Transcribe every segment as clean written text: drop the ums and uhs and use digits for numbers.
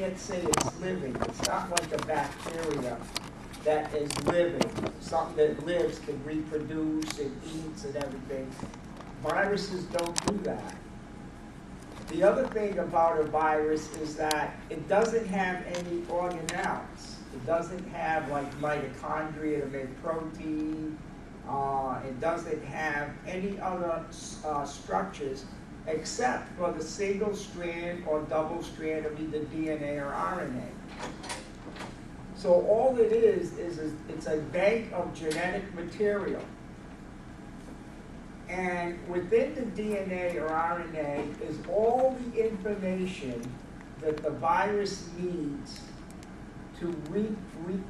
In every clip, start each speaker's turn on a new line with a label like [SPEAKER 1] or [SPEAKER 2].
[SPEAKER 1] can't say it's living. It's not like a bacteria that is living. Something that lives, can reproduce and eats and everything. Viruses don't do that. The other thing about a virus is that it doesn't have any organelles. It doesn't have like mitochondria to make protein. It doesn't have any other structures except for the single strand or double strand of either DNA or RNA. So all it is it's a bank of genetic material. And within the DNA or RNA is all the information that the virus needs to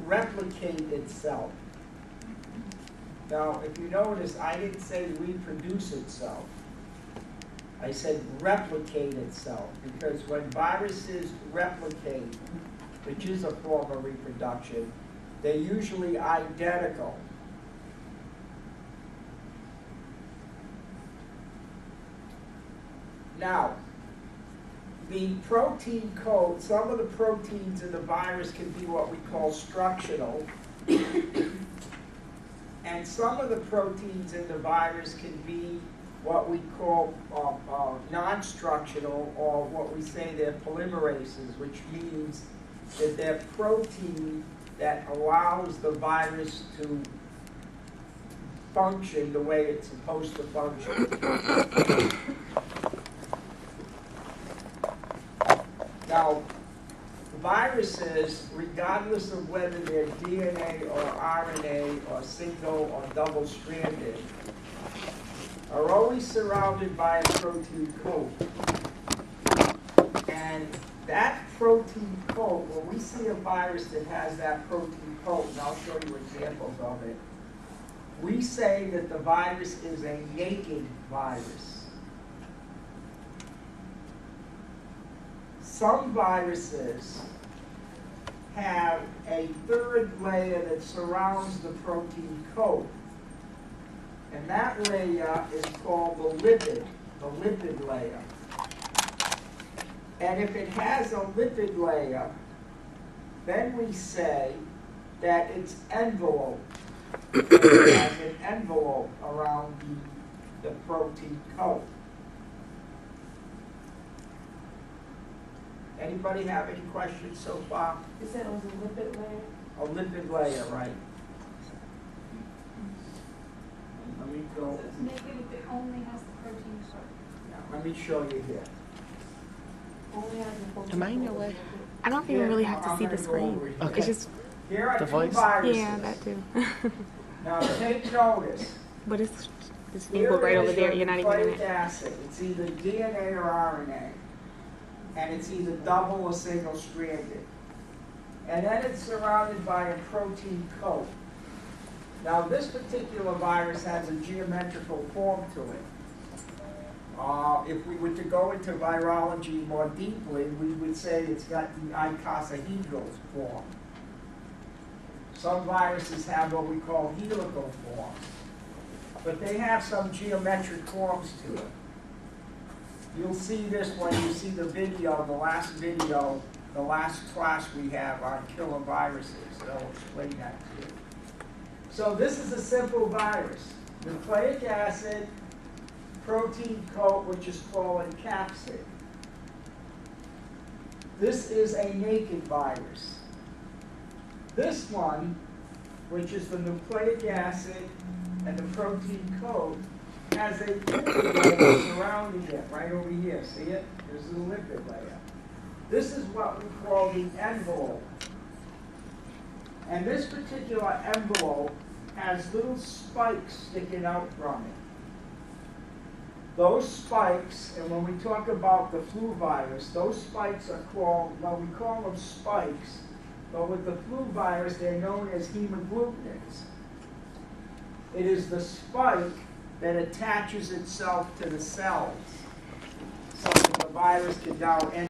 [SPEAKER 1] replicate itself. Now, if you notice, I didn't say reproduce itself. I said replicate itself, because when viruses replicate, which is a form of reproduction, they're usually identical. Now, the protein code, some of the proteins in the virus can be what we call structural, and some of the proteins in the virus can be what we call non-structural, or what we say they're polymerases, which means that they're protein that allows the virus to function the way it's supposed to function. Now, viruses, regardless of whether they're DNA or RNA or single or double-stranded, are always surrounded by a protein coat. And that protein coat, when we see a virus that has that protein coat, and I'll show you examples of it, we say that the virus is a naked virus. Some viruses have a third layer that surrounds the protein coat. And that layer is called the lipid layer. And if it has a lipid layer, then we say that it's enveloped. It has an envelope around the protein coat. Anybody have any questions so far?
[SPEAKER 2] You said it was a lipid layer?
[SPEAKER 1] A lipid layer, right. Let me go.
[SPEAKER 2] So it's naked if it only has the protein part.
[SPEAKER 1] Yeah, let me show you here.
[SPEAKER 2] Only has the protein.
[SPEAKER 3] Am I in your way? I don't even really have to see the screen.
[SPEAKER 1] Okay.
[SPEAKER 3] It's just,
[SPEAKER 1] Here are
[SPEAKER 3] the
[SPEAKER 1] two
[SPEAKER 3] voice?
[SPEAKER 1] viruses.
[SPEAKER 3] yeah, that too.
[SPEAKER 1] Now take notice.
[SPEAKER 3] But it's this angled right over there. You're not even in
[SPEAKER 1] Nucleic
[SPEAKER 3] it.
[SPEAKER 1] acid. It's either DNA or RNA. And it's either double or single stranded. And then it's surrounded by a protein coat. Now this particular virus has a geometrical form to it. If we were to go into virology more deeply, we would say it's got the icosahedral form. Some viruses have what we call helical forms, but they have some geometric forms to it. You'll see this when you see the video, the last class we have on killer viruses. I'll explain that to you. So this is a simple virus. Nucleic acid, protein coat, which is called a capsid. This is a naked virus. This one, which is the nucleic acid and the protein coat, has a lipid layer surrounding it right over here. See it? There's a lipid layer. This is what we call the envelope. And this particular envelope has little spikes sticking out from it. Those spikes, and when we talk about the flu virus, those spikes are called, well, we call them spikes, but with the flu virus, they're known as hemagglutinins. It is the spike that attaches itself to the cells, so that the virus can now enter